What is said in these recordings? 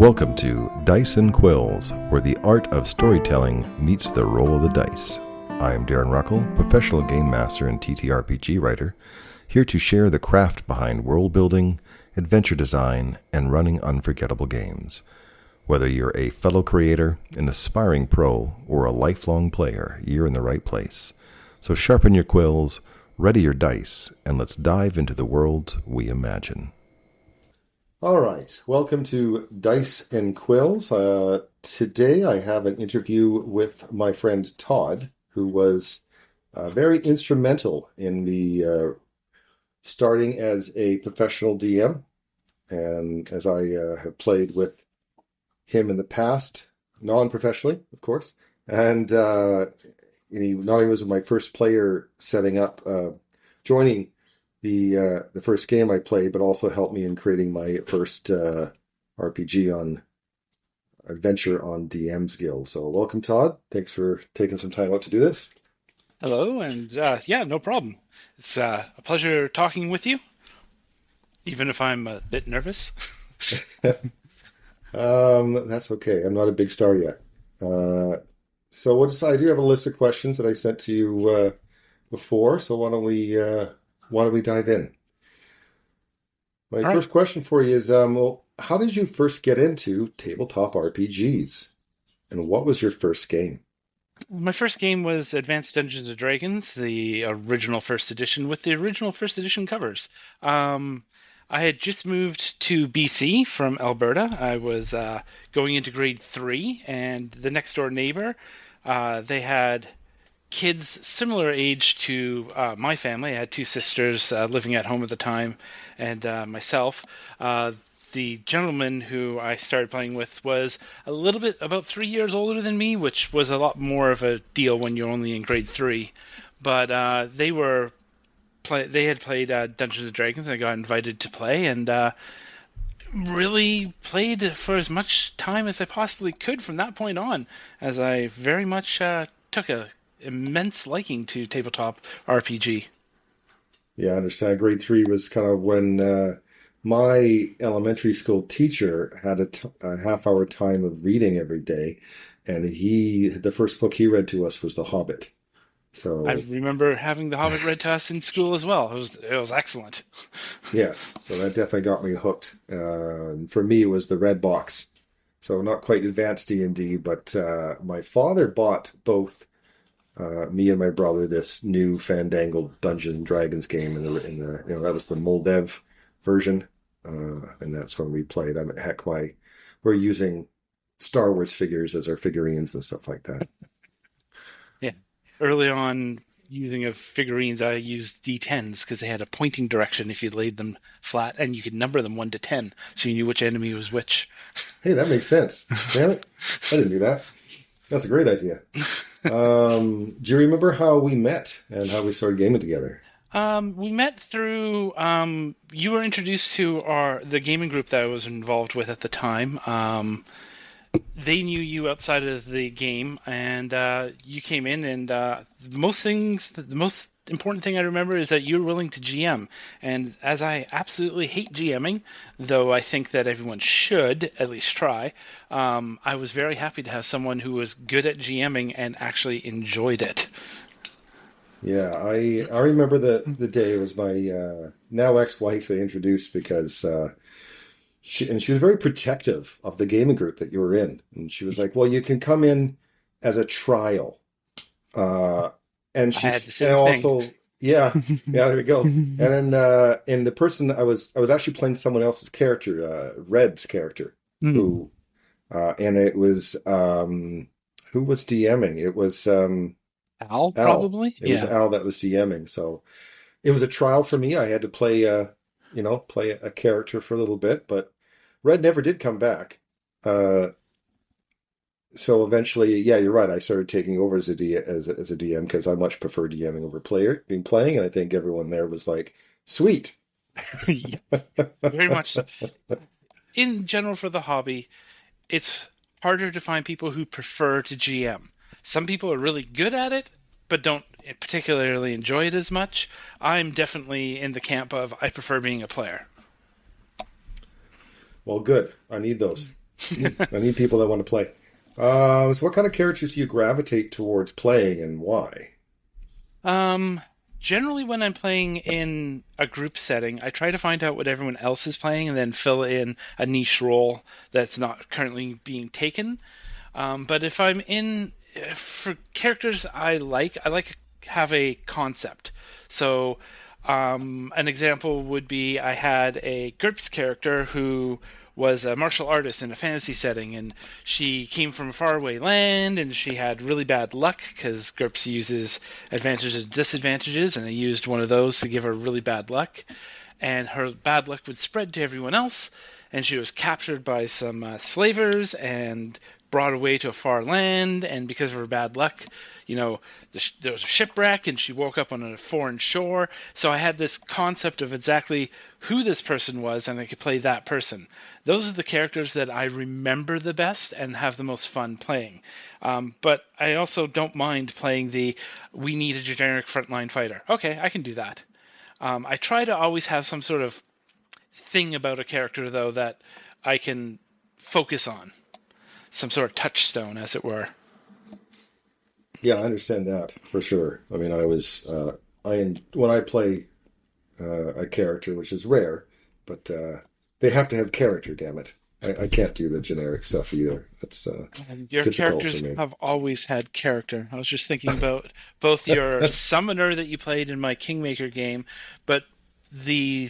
Welcome to Dice and Quills, where the art of storytelling meets the roll of the dice. I am Darren Ruckle, professional game master and TTRPG writer, here to share the craft behind world building, adventure design, and running unforgettable games. Whether you're a fellow creator, an aspiring pro, or a lifelong player, you're in the right place. So sharpen your quills, ready your dice, and let's dive into the worlds we imagine. All right, welcome to Dice and Quills. Today I have an interview with my friend Todd, who was very instrumental in me starting as a professional DM. And as I have played with him in the past, non-professionally, of course. And he not only was my first player setting up, joining the first game I played, but also helped me in creating my first RPG on adventure on DM's Guild. So welcome, Todd. Thanks for taking some time out to do this. Hello, and yeah, no problem. It's a pleasure talking with you, even if I'm a bit nervous. That's okay. I'm not a big star yet. So I do have a list of questions that I sent to you before. So why don't we dive in? My first question for you is, how did you first get into tabletop RPGs? And what was your first game? My first game was Advanced Dungeons & Dragons, the original first edition, with the original first edition covers. I had just moved to BC from Alberta. I was going into grade 3, and the next door neighbor, they had kids similar age to my family. I had two sisters living at home at the time, and myself. The gentleman who I started playing with was a little bit about 3 years older than me, which was a lot more of a deal when you're only in grade 3. But they had played Dungeons and Dragons, and I got invited to play, and really played for as much time as I possibly could from that point on, as I very much took a immense liking to tabletop RPG. Yeah, I understand. Grade 3 was kind of when my elementary school teacher had a half-hour time of reading every day, and the first book he read to us was The Hobbit. So I remember having The Hobbit read to us in school as well. It was excellent. Yes, so that definitely got me hooked. For me, it was the red box, so not quite advanced D&D, but my father bought both me and my brother this new fandangled Dungeons and Dragons game in the that was the Moldev version, and that's when we played. I mean, heck, we're using Star Wars figures as our figurines and stuff like that. Yeah, early on, using of figurines, I used D10s because they had a pointing direction if you laid them flat, and you could number them 1 to 10, so you knew which enemy was which. Hey, that makes sense. Damn it, I didn't do that. That's a great idea. Do you remember how we met and how we started gaming together? We met through you were introduced to the gaming group that I was involved with at the time. They knew you outside of the game, and you came in, and the most important thing I remember is that you were willing to GM. And as I absolutely hate GMing, though I think that everyone should at least try, I was very happy to have someone who was good at GMing and actually enjoyed it. Yeah, I remember the day. It was my now ex-wife they introduced because she was very protective of the gaming group that you were in. And she was like, well, you can come in as a trial. And yeah, there we go. And then and the person I was actually playing someone else's character, Red's character, who and it was who was DMing? It was Al, probably. It was Al that was DMing. So it was a trial for me. I had to play a character for a little bit, but Red never did come back. So eventually, yeah, you're right. I started taking over as a DM because I much prefer DMing over playing, and I think everyone there was like, "Sweet." Yes, very much so. In general, for the hobby, it's harder to find people who prefer to GM. Some people are really good at it, but don't particularly enjoy it as much. I'm definitely in the camp of I prefer being a player. Well, good. I need those. I need people that want to play. So what kind of characters do you gravitate towards playing and why? Um, Generally, when I'm playing in a group setting, I try to find out what everyone else is playing and then fill in a niche role that's not currently being taken. But if I'm in for characters I like have a concept. So, an example would be I had a GURPS character who was a martial artist in a fantasy setting, and she came from a faraway land, and she had really bad luck because GURPS uses advantages and disadvantages, and I used one of those to give her really bad luck, and her bad luck would spread to everyone else, and she was captured by some slavers and brought away to a far land, and because of her bad luck, there was a shipwreck, and she woke up on a foreign shore. So I had this concept of exactly who this person was, and I could play that person. Those are the characters that I remember the best and have the most fun playing. But I also don't mind playing we need a generic frontline fighter. Okay, I can do that. I try to always have some sort of thing about a character, though, that I can focus on. Some sort of touchstone, as it were. Yeah, I understand that for sure. I mean, when I play a character, which is rare, but they have to have character. Damn it, I can't do the generic stuff either. It's Your difficult for characters me. have always had character. I was just thinking about both your summoner that you played in my Kingmaker game, but the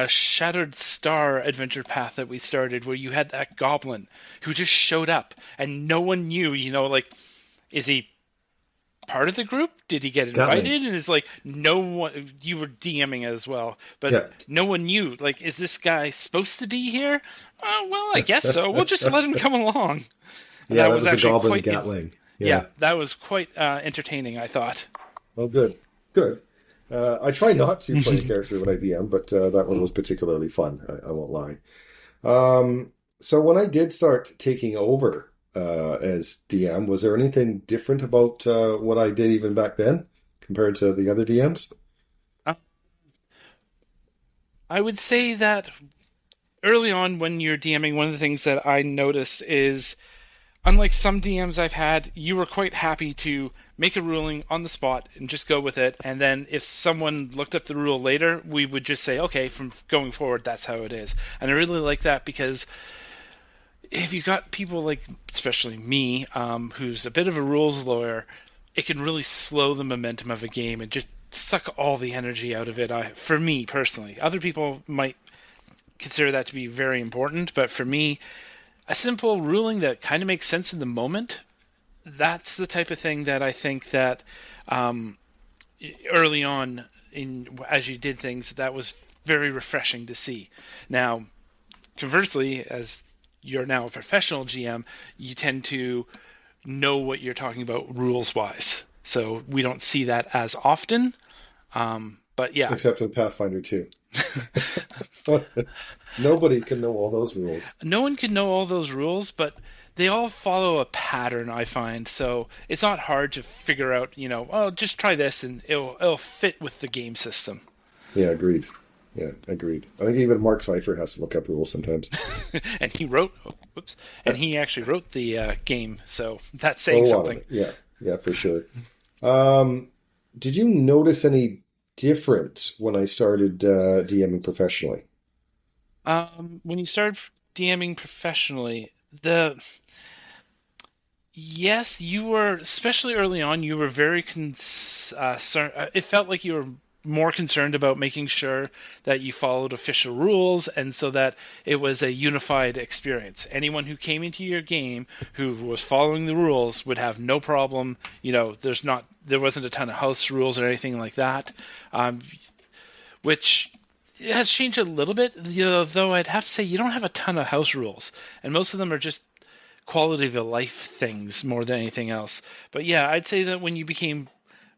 Shattered Star adventure path that we started, where you had that goblin who just showed up and no one knew. Like, is he part of the group? Did he get Gatling. invited? And it's like no one. You were DMing as well, but Yeah. no one knew. Like, is this guy supposed to be here? Well, I guess so. We'll just let him come along. And Yeah, that was the actually Goblin quite Gatling. yeah, that was quite entertaining, I thought. Oh, good. Good. I try not to play a character when I DM, but that one was particularly fun. I won't lie. So when I did start taking over as DM, was there anything different about what I did even back then compared to the other DMs? Uh, I would say that early on when you're DMing, one of the things that I noticed is, unlike some DMs I've had, you were quite happy to make a ruling on the spot and just go with it. And then if someone looked up the rule later, we would just say, okay, from going forward, that's how it is. And I really like that because if you got people like, especially me, who's a bit of a rules lawyer, it can really slow the momentum of a game and just suck all the energy out of it. For me personally, other people might consider that to be very important, but for me, a simple ruling that kind of makes sense in the moment, that's the type of thing that I think that early on as you did things, that was very refreshing to see. Now, conversely, as you're now a professional GM, you tend to know what you're talking about rules wise. So we don't see that as often. But yeah. Except in Pathfinder 2. Nobody can know all those rules. No one can know all those rules, but they all follow a pattern, I find. So it's not hard to figure out, oh, just try this and it'll fit with the game system. Yeah, agreed. Yeah, agreed. I think even Mark Cypher has to look up rules sometimes. And he actually wrote the game, so that's saying something. Yeah, for sure. Did you notice any difference when I started DMing professionally? When you started DMing professionally, yes, you were, especially early on, you were very concerned. It felt like you were more concerned about making sure that you followed official rules and so that it was a unified experience. Anyone who came into your game who was following the rules would have no problem. There wasn't a ton of house rules or anything like that, which has changed a little bit, though I'd have to say you don't have a ton of house rules, and most of them are just quality of the life things more than anything else. But yeah, I'd say that when you became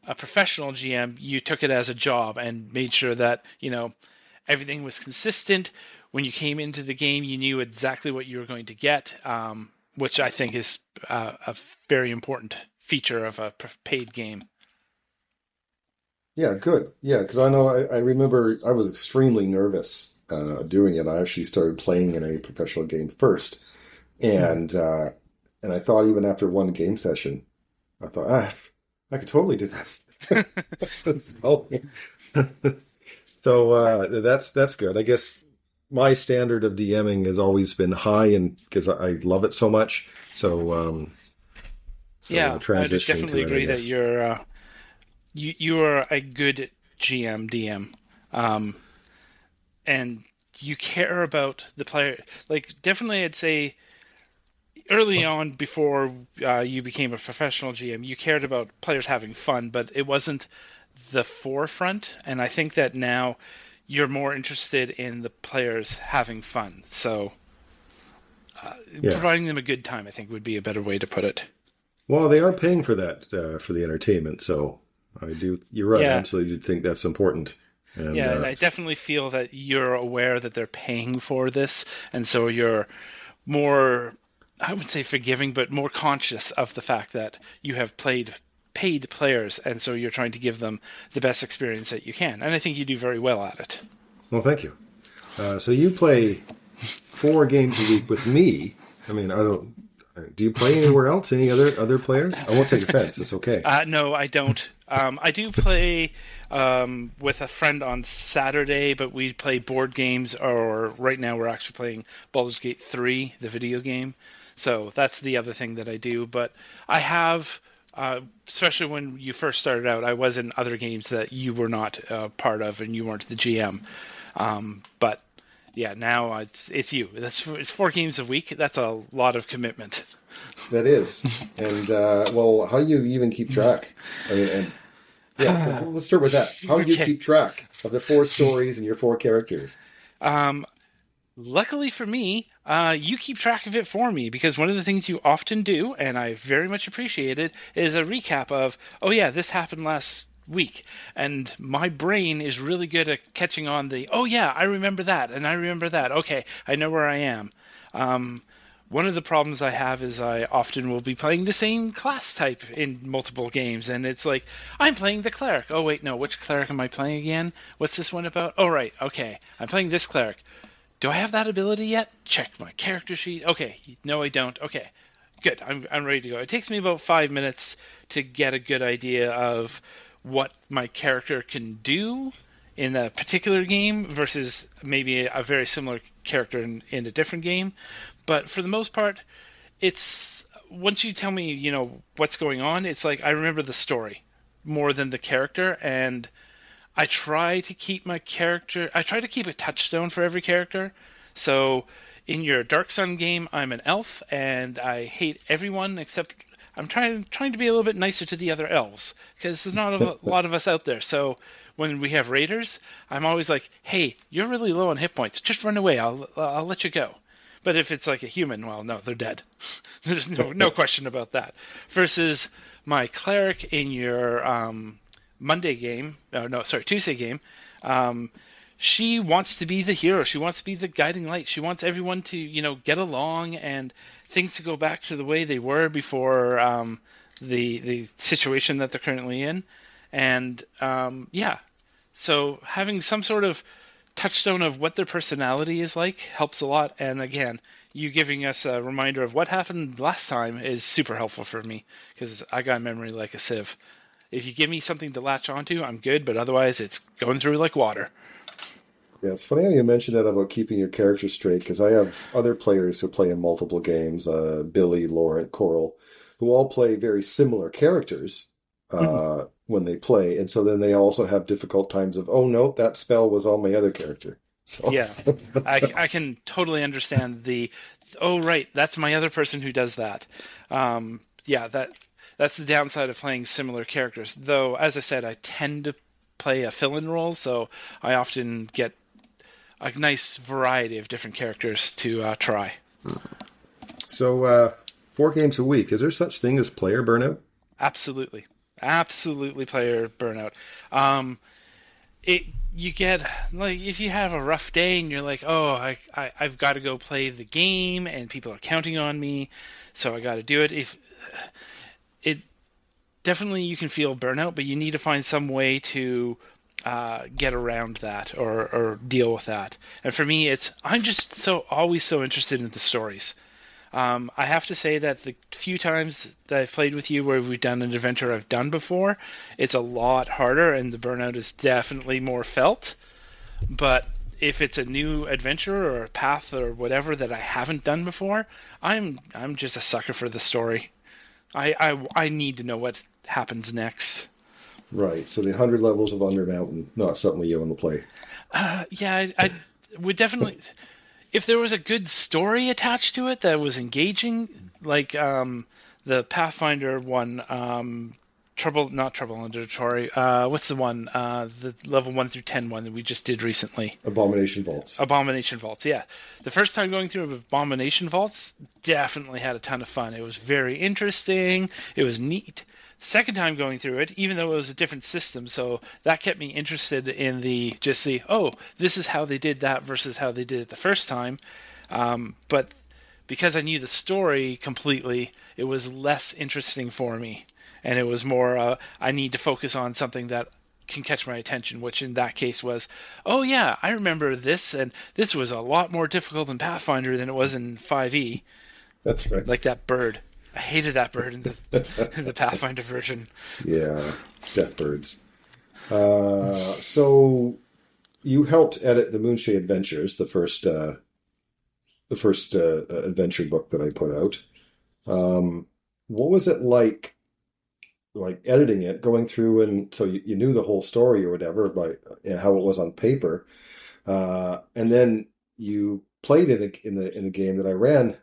a professional GM, you took it as a job and made sure that, everything was consistent. When you came into the game, you knew exactly what you were going to get, which I think is a very important feature of a paid game. Yeah, good. Yeah, because I know I remember I was extremely nervous doing it. I actually started playing in a professional game first. And I thought even after one game session, I thought, I could totally do this. So, that's good. I guess my standard of DMing has always been high, and because I love it so much. So Yeah, I would transitioning definitely to it, I agree that guess. you are a good GM DM, and you care about the player. Like, definitely, I'd say early on, before you became a professional GM, you cared about players having fun, but it wasn't the forefront. And I think that now you're more interested in the players having fun. So Yeah. providing them a good time, I think, would be a better way to put it. Well, they are paying for that for the entertainment, so I do. You're right. I Yeah, absolutely do think that's important. And yeah, and I definitely feel that you're aware that they're paying for this, and so you're more, I would say forgiving, but more conscious of the fact that you have played paid players, and so you're trying to give them the best experience that you can. And I think you do very well at it. well, thank you. So you play 4 games a week with me. I mean, I don't. Do you play anywhere else? Any other players? I won't take offense. It's okay. No, I don't. I do play with a friend on Saturday, but we play board games, or right now we're actually playing Baldur's Gate 3, the video game. So that's the other thing that I do. But I have, especially when you first started out, I was in other games that you were not part of and you weren't the GM. But yeah, now it's you. It's 4 games a week. That's a lot of commitment. That is. And well, how do you even keep track? I mean, and yeah, well, let's start with that. How do you Okay. keep track of the 4 stories and your 4 characters? Um, Luckily for me, you keep track of it for me, because one of the things you often do, and I very much appreciate it, is a recap of, oh yeah, this happened last week. And my brain is really good at catching on the, oh yeah, I remember that, and I remember that. Okay, I know where I am. Um, One of the problems I have is I often will be playing the same class type in multiple games, and it's like, I'm playing the cleric. Oh wait, no, which cleric am I playing again? What's this one about? Oh right, okay, I'm playing this cleric. Do I have that ability yet? Check my character sheet. Okay, no, I don't. Okay, good. I'm ready to go. It takes me about 5 minutes to get a good idea of what my character can do in a particular game versus maybe a very similar character in a different game. But for the most part, it's once you tell me, what's going on, it's like I remember the story more than the character, and I try to keep my character. I try to keep a touchstone for every character. So in your Dark Sun game, I'm an elf, and I hate everyone except I'm trying to be a little bit nicer to the other elves, because there's not a lot of us out there. So when we have raiders, I'm always like, "Hey, you're really low on hit points. Just run away. I'll let you go." But if it's like a human, well, no, they're dead. There's no question about that. Versus my cleric in your Monday game, no, sorry, Tuesday game, she wants to be the hero. She wants to be the guiding light. She wants everyone to, get along and things to go back to the way they were before the situation that they're currently in. And yeah, so having some sort of touchstone of what their personality is like helps a lot. And again, you giving us a reminder of what happened last time is super helpful for me, because I got memory like a sieve. If you give me something to latch onto, I'm good, but otherwise it's going through like water. Yeah, it's funny how you mentioned that about keeping your character straight, because I have other players who play in multiple games, Billy, Laurent, Coral, who all play very similar characters when they play, and so then they also have difficult times of, oh no, that spell was on my other character. So Yeah, I can totally understand oh right, that's my other person who does that. Yeah, that's the downside of playing similar characters. Though, as I said, I tend to play a fill-in role, so I often get a nice variety of different characters to try. So 4 games a week. Is there such thing as player burnout? Absolutely, absolutely, player burnout. Um, it you get, like, if you have a rough day and you're like, oh, I've got to go play the game and people are counting on me, so I got to do it. If it definitely, you can feel burnout, but you need to find some way to get around that, or deal with that. And for me, I'm just always so interested in the stories. I have to say that the few times that I've played with you where we've done an adventure I've done before, it's a lot harder and the burnout is definitely more felt. But if it's a new adventure or a path or whatever that I haven't done before, I'm just a sucker for the story. I need to know what happens next. Right. So the 100 levels of Undermountain, not something you want to play. Yeah, I would definitely. If there was a good story attached to it that was engaging, like the Pathfinder one, not Trouble Under Tory. What's the one? The level 1 through 10 one that we just did recently. Abomination Vaults. Abomination Vaults, yeah. The first time going through Abomination Vaults, definitely had a ton of fun. It was very interesting. It was neat. Second time going through it, even though it was a different system, so that kept me interested in this is how they did that versus how they did it the first time. But because I knew the story completely, it was less interesting for me. And it was more, I need to focus on something that can catch my attention, which in that case was, oh yeah, I remember this, and this was a lot more difficult in Pathfinder than it was in 5e. That's right. Like that bird. I hated that bird in the Pathfinder version. Yeah, death birds. So you helped edit the Moonshade Adventures, the first adventure book that I put out. What was it like editing it, going through, and so you knew the whole story or whatever by how it was on paper, and then you played it in the game that I ran.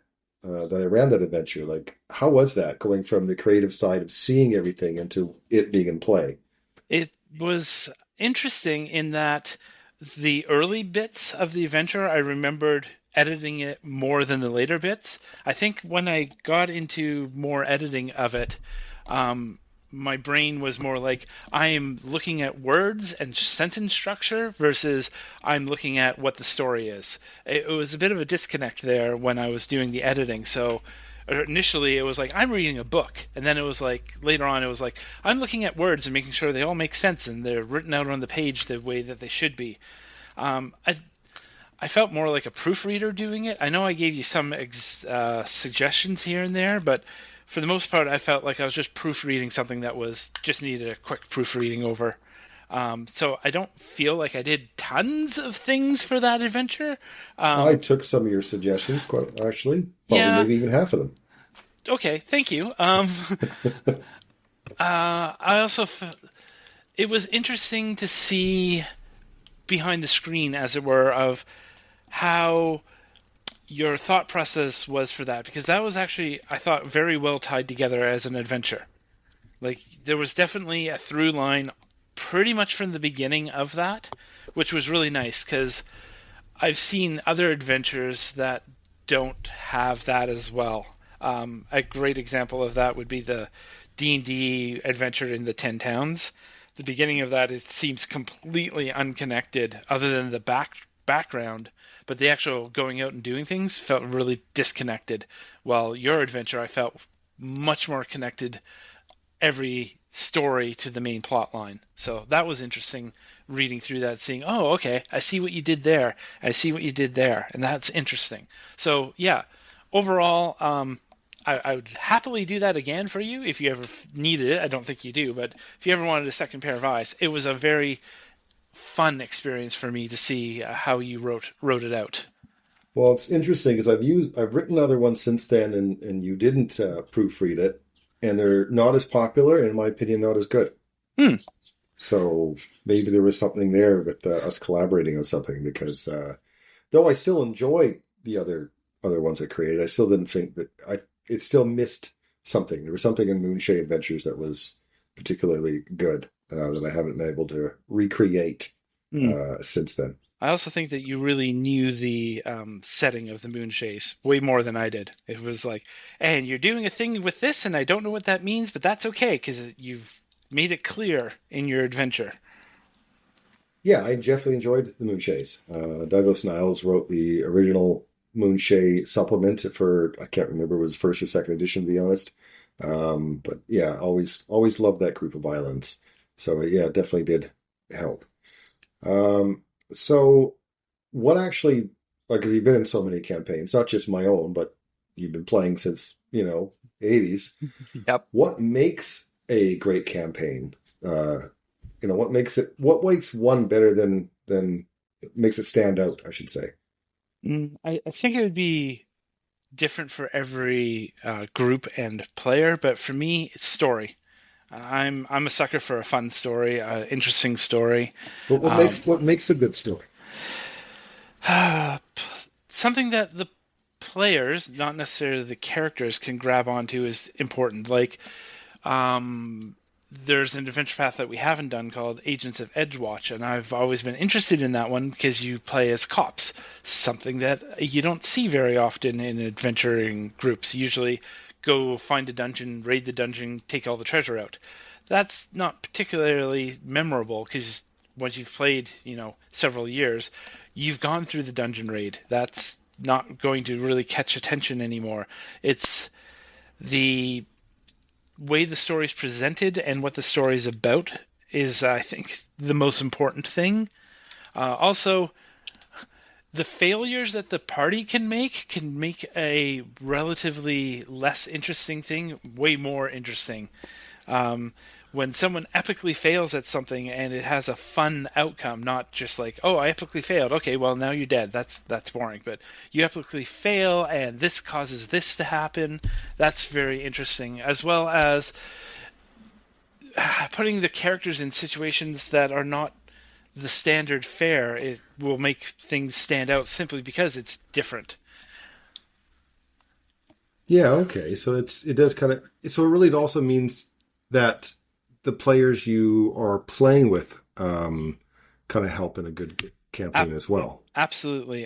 That adventure. Like, how was that going from the creative side of seeing everything into it being in play? It was interesting in that the early bits of the adventure, I remembered editing it more than the later bits. I think when I got into more editing of it, my brain was more like I am looking at words and sentence structure versus I'm looking at what the story is. It was a bit of a disconnect there when I was doing the editing. So initially it was like I'm reading a book, and then it was like later on it was like I'm looking at words and making sure they all make sense and they're written out on the page the way that they should be. I felt more like a proofreader doing it. I know I gave you some suggestions here and there, but for the most part, I felt like I was just proofreading something that was just needed a quick proofreading over. So I don't feel like I did tons of things for that adventure. I took some of your suggestions, quite actually, probably Yeah. maybe even half of them. Okay, thank you. I also it was interesting to see behind the screen, as it were, of how your thought process was for that, because that was actually, I thought, very well tied together as an adventure. Like, there was definitely a through line pretty much from the beginning of that, which was really nice, because I've seen other adventures that don't have that as well. A great example of that would be the D&D adventure in the 10 Towns. The beginning of that, it seems completely unconnected, other than the background, but the actual going out and doing things felt really disconnected. While your adventure, I felt much more connected, every story to the main plot line. So that was interesting reading through that, seeing, oh, okay, I see what you did there, I see what you did there, and that's interesting. So yeah, overall, I would happily do that again for you if you ever needed it. I don't think you do, but if you ever wanted a second pair of eyes, it was a very fun experience for me to see how you wrote it out. Well, it's interesting because I've written other ones since then, and you didn't proofread it, and they're not as popular, and in my opinion, not as good. So maybe there was something there with us collaborating on something, because though I still enjoy the other ones I created, I still didn't think that it still missed something. There was something in Moonshade Adventures that was particularly good that I haven't been able to recreate since then. I also think that you really knew the setting of the Moonshades way more than I did. It was like, and you're doing a thing with this, and I don't know what that means, but that's okay, because you've made it clear in your adventure. Yeah, I definitely enjoyed the Moonshades. Douglas Niles wrote the original Moonshade supplement for, I can't remember, it was first or second edition, to be honest. But yeah, always loved that group of islands. So yeah, it definitely did help. So what actually, like, because you've been in so many campaigns, not just my own, but you've been playing since, 80s. Yep. What makes a great campaign? What makes one better than makes it stand out, I should say. I think it would be different for every group and player, but for me, it's story. I'm a sucker for a fun story, interesting story. But what Um, makes a good story? Something that the players, not necessarily the characters, can grab onto is important. Like, um, there's an adventure path that we haven't done called Agents of Edgewatch, and I've always been interested in that one because you play as cops, something that you don't see very often in adventuring groups. You usually go find a dungeon, raid the dungeon, take all the treasure out. That's not particularly memorable because once you've played, several years, you've gone through the dungeon raid. That's not going to really catch attention anymore. It's the way the story is presented and what the story is about is, I think, the most important thing. Also, the failures that the party can make a relatively less interesting thing way more interesting. When someone epically fails at something and it has a fun outcome, not just like, oh, I epically failed. Okay, well, now you're dead. That's boring. But you epically fail and this causes this to happen. That's very interesting, as well as putting the characters in situations that are not the standard fare. It will make things stand out simply because it's different. Yeah, okay. So it does kind of so it really also means that the players you are playing with kind of help in a good campaign as well. Absolutely.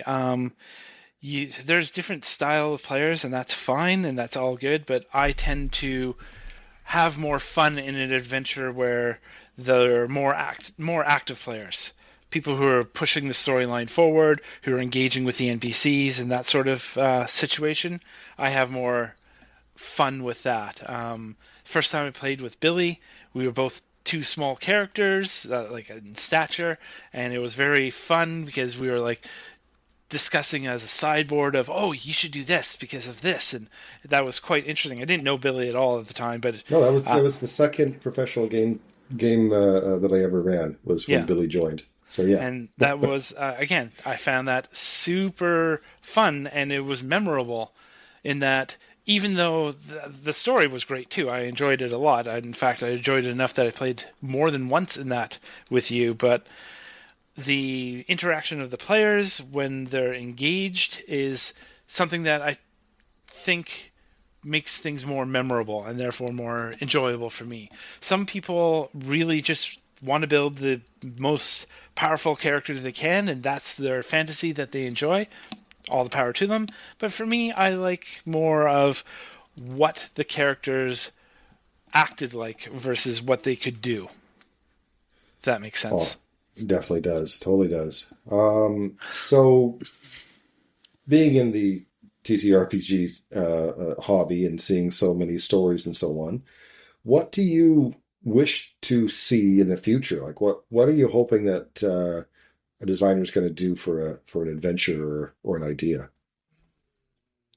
There's different style of players, and that's fine, and that's all good. But I tend to have more fun in an adventure where there are more active players, people who are pushing the storyline forward, who are engaging with the NPCs, and that sort of situation. I have more fun with that. First time I played with Billy, we were both two small characters, like in stature, and it was very fun because we were like discussing as a sideboard of, oh, you should do this because of this, and that was quite interesting. I didn't know Billy at all at the time, but No, that was the second professional game that I ever ran was when yeah, Billy joined. So yeah, and that was again, I found that super fun, and it was memorable in that even though the story was great too, I enjoyed it a lot. In fact, I enjoyed it enough that I played more than once in that with you. But the interaction of the players when they're engaged is something that I think makes things more memorable and therefore more enjoyable for me. Some people really just want to build the most powerful character they can, and that's their fantasy that they enjoy. All the power to them. But for me, I like more of what the characters acted like versus what they could do. If that makes oh, sense. it definitely does, totally does. So being in the TTRPG hobby and seeing so many stories and so on, what do you wish to see in the future? Like, what are you hoping that a designer is going to do for an adventure or an idea?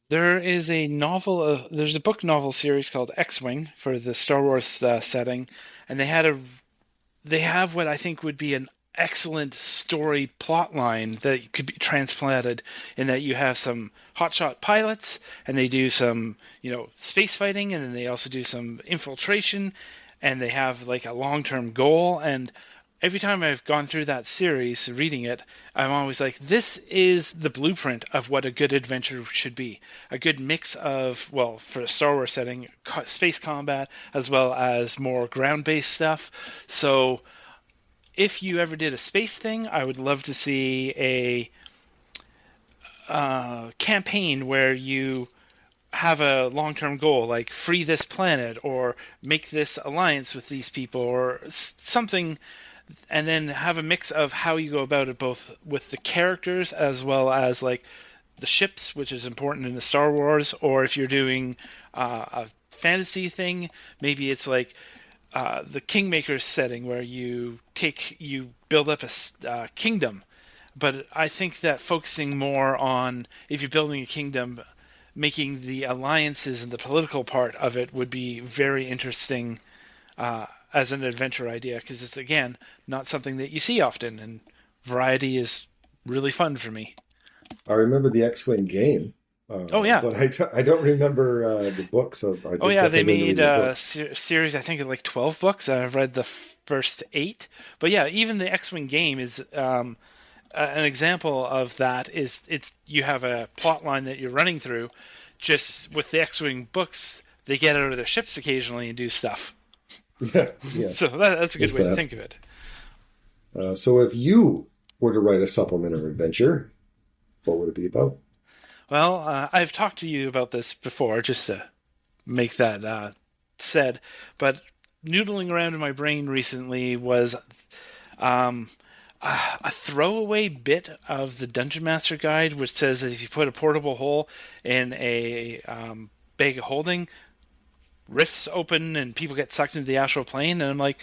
There is a novel. There's a book novel series called X-Wing for the Star Wars setting, and they have what I think would be an excellent story plot line that could be transplanted in that you have some hotshot pilots and they do some, space fighting, and then they also do some infiltration, and they have like a long-term goal. And every time I've gone through that series reading it, I'm always like, this is the blueprint of what a good adventure should be. A good mix of, well, for a Star Wars setting, space combat as well as more ground-based stuff. So if you ever did a space thing, I would love to see a campaign where you have a long-term goal, like free this planet or make this alliance with these people or something, and then have a mix of how you go about it, both with the characters as well as like the ships, which is important in the Star Wars, or if you're doing a fantasy thing, maybe it's like the Kingmaker setting where you build up a kingdom. But I think that focusing more on, if you're building a kingdom, making the alliances and the political part of it would be very interesting as an adventure idea, because it's, again, not something that you see often, and variety is really fun for me. I remember the X-Wing game, Oh yeah, but I don't remember the book, so I oh yeah, they definitely going to read made the a books. series, I think, of like 12 books. I've read the first 8, but yeah, even the X-Wing game is an example of that. Is it's you have a plot line that you're running through. Just with the X-Wing books, they get out of their ships occasionally and do stuff. Yeah, yeah, So that's a good there's way to that. think of it. So if you were to write a supplemental adventure, what would it be about? Well, I've talked to you about this before, just to make that said, but noodling around in my brain recently was um, a throwaway bit of the Dungeon Master Guide, which says that if you put a portable hole in a bag of holding, rifts open and people get sucked into the astral plane. And I'm like,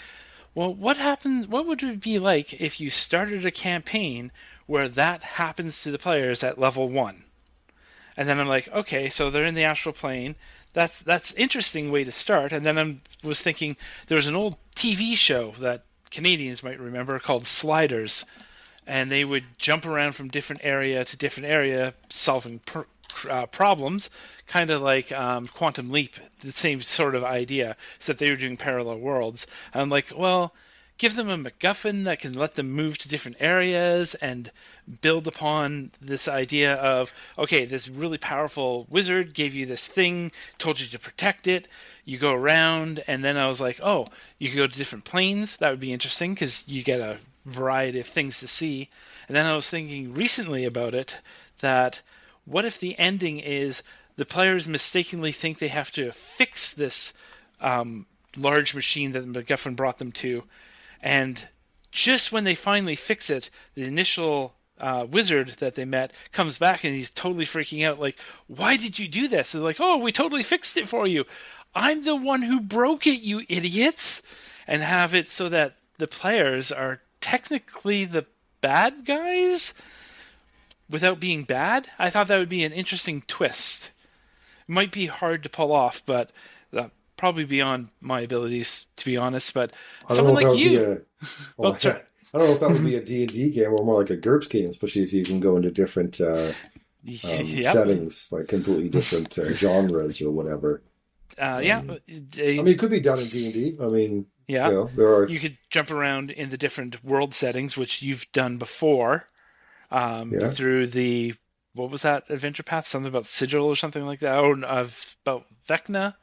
well, what happens? What would it be like if you started a campaign where that happens to the players at level 1? And then I'm like, okay, so they're in the astral plane. That's interesting way to start. And then I was thinking there was an old TV show that Canadians might remember called Sliders, and they would jump around from different area to different area, solving problems, kind of like Quantum Leap, the same sort of idea, except they were doing parallel worlds. And I'm like, well, give them a MacGuffin that can let them move to different areas and build upon this idea of, okay, this really powerful wizard gave you this thing, told you to protect it. You go around, and then I was like, oh, you could go to different planes. That would be interesting because you get a variety of things to see. And then I was thinking recently about it that what if the ending is the players mistakenly think they have to fix this large machine that MacGuffin brought them to, and just when they finally fix it, the initial wizard that they met comes back and he's totally freaking out, like, why did you do this? They're like, oh, we totally fixed it for you. I'm the one who broke it, you idiots. And have it so that the players are technically the bad guys without being bad. I thought that would be an interesting twist. It might be hard to pull off, but probably beyond my abilities, to be honest. But I don't know someone if that like would be you, a. oh, Oh, sorry. I don't know if that would be a D&D game or more like a GURPS game, especially if you can go into different Yep. settings, like completely different genres or whatever. Yeah. I mean, it could be done in D&D. I mean, Yeah. there are. You could jump around in the different world settings, which you've done before, Yeah. through the, what was that adventure path? Something about Sigil or something like that, or about Vecna.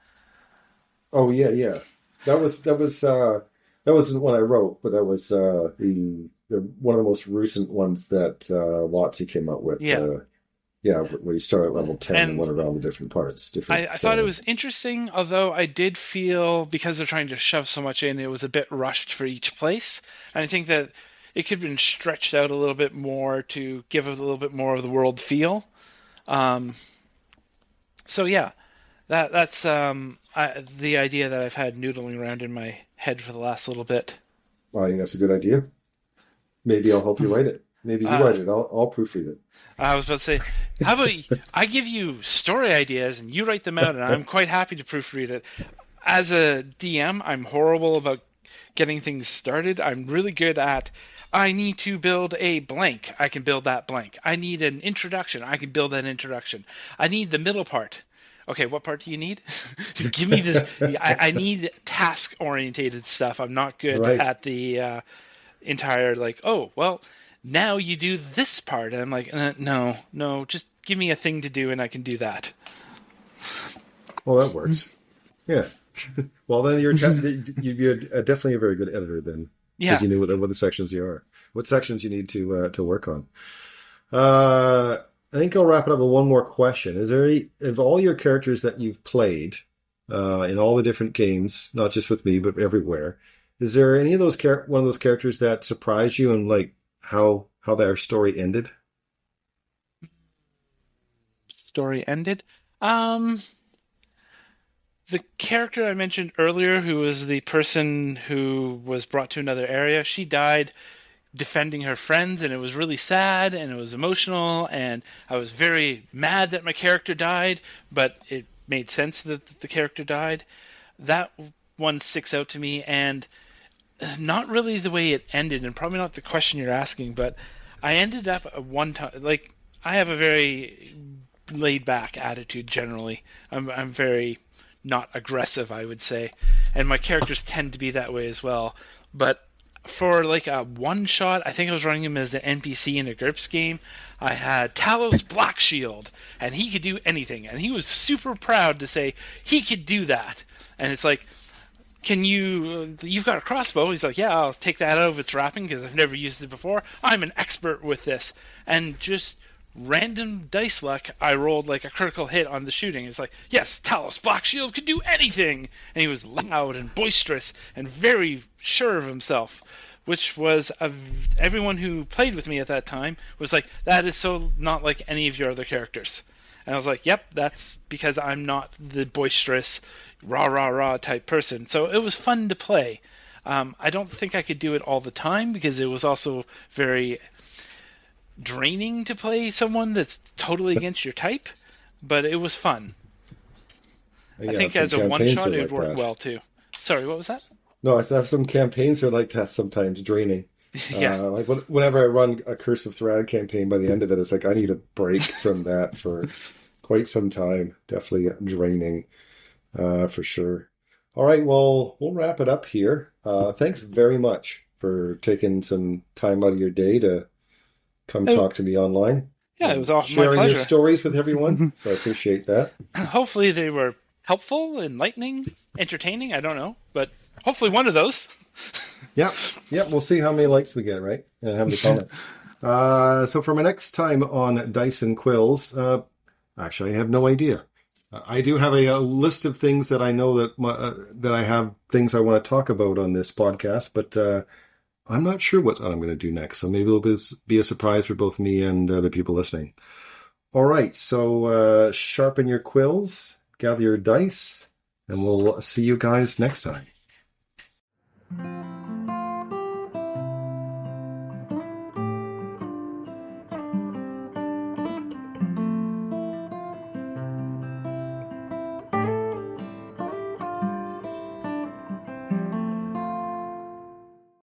Oh yeah, yeah. That wasn't one I wrote, but that was the one of the most recent ones that WotC came up with. Yeah, Yeah, where you start at level 10 and and went around the different parts, different I thought it settings. was interesting, although I did feel because they're trying to shove so much in, it was a bit rushed for each place. And I think that it could have been stretched out a little bit more to give it a little bit more of the world feel. Um, so yeah, that's the idea that I've had noodling around in my head for the last little bit. I think that's a good idea. Maybe I'll help you write it. Maybe you Uh, write it. I'll proofread it. I was about to say, how about I give you story ideas and you write them out, and I'm quite happy to proofread it. As a DM, I'm horrible about getting things started. I'm really good at, I need to build a blank. I can build that blank. I need an introduction. I can build that introduction. I need the middle part. Okay, what part do you need? Give me this. I need task orientated stuff. I'm not good Right. at the entire, like, oh, well, now you do this part. And I'm like, no, no, just give me a thing to do and I can do that. Well, that works. Yeah. Well, then you'd be definitely a very good editor then, because Yeah. you knew what the sections you are, what sections you need to work on. I think I'll wrap it up with one more question. Is there any, of all your characters that you've played in all the different games, not just with me but everywhere, is there any of those one of those characters that surprised you and like how their story ended? Story ended. Um, the character I mentioned earlier, who was the person who was brought to another area, she died defending her friends, and it was really sad and it was emotional, and I was very mad that my character died, but it made sense that the character died. That one sticks out to me, and not really the way it ended, and probably not the question you're asking, but I ended up at one time, like, I have a very laid back attitude generally. I'm very not aggressive, I would say, and my characters tend to be that way as well. But for like a one shot, I think I was running him as an NPC in a GURPS game. I had Talos Black Shield, and he could do anything, and he was super proud to say he could do that. And it's like, you've got a crossbow? He's like, yeah, I'll take that out of its wrapping because I've never used it before. I'm an expert with this. And just random dice luck, I rolled like a critical hit on the shooting. It's like, yes, Talos Black Shield could do anything. And he was loud and boisterous and very sure of himself, which was, everyone who played with me at that time was like, that is so not like any of your other characters. And I was like, yep, that's because I'm not the boisterous, rah, rah, rah type person. So it was fun to play. I don't think I could do it all the time because it was also very draining to play someone that's totally against your type, but it was fun. Yeah, I think as a one-shot, it would work well, too. Sorry, what was that? No, I have some campaigns are like that sometimes, draining. Yeah. Like whenever I run a Curse of Thrad campaign, by the end of it, it's like I need a break from that for quite some time. Definitely draining, for sure. All right, well, we'll wrap it up here. Thanks very much for taking some time out of your day to come talk to me online. Yeah, it was all my sharing pleasure. Your stories with everyone, so I appreciate that. Hopefully they were helpful, enlightening, entertaining, I don't know, but hopefully one of those. Yeah, we'll see how many likes we get, right? And how many comments. So for my next time on Dice and Quills, actually, I have no idea. I do have a list of things that I know that I have things I want to talk about on this podcast, but I'm not sure what I'm going to do next. So maybe it'll be a surprise for both me and the people listening. All right, so sharpen your quills, gather your dice, and we'll see you guys next time.